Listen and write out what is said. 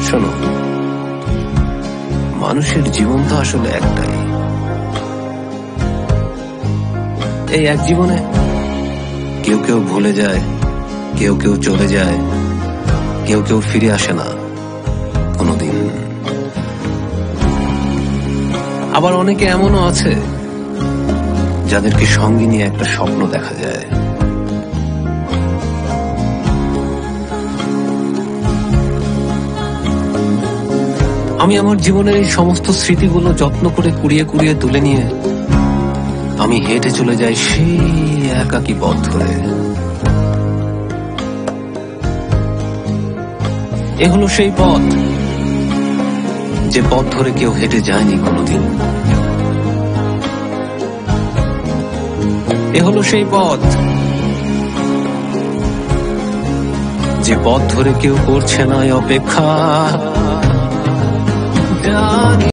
শোনো, মানুষের জীবন তো আসলে একটাই। এই এক জীবনে কেউ কেউ ভুলে যায়, কেউ কেউ চলে যায়, কেউ কেউ ফিরে আসে না কোনোদিন। আবার অনেকে এমনও আছে যাদেরকে সঙ্গে নিয়ে একটা স্বপ্ন দেখা যায়। আমি আমার জীবনের এই সমস্ত স্মৃতিগুলো যত্ন করে কুড়িয়ে কুড়িয়ে তুলে নিয়ে আমি হেঁটে চলে যাই সেই একাকী পথ ধরে। এ হলো সেই পথ, যে পথ ধরে কেউ হেঁটে যায়নি কোনোদিন। এ হলো সেই পথ, যে পথ ধরে কেউ করছে না অপেক্ষা।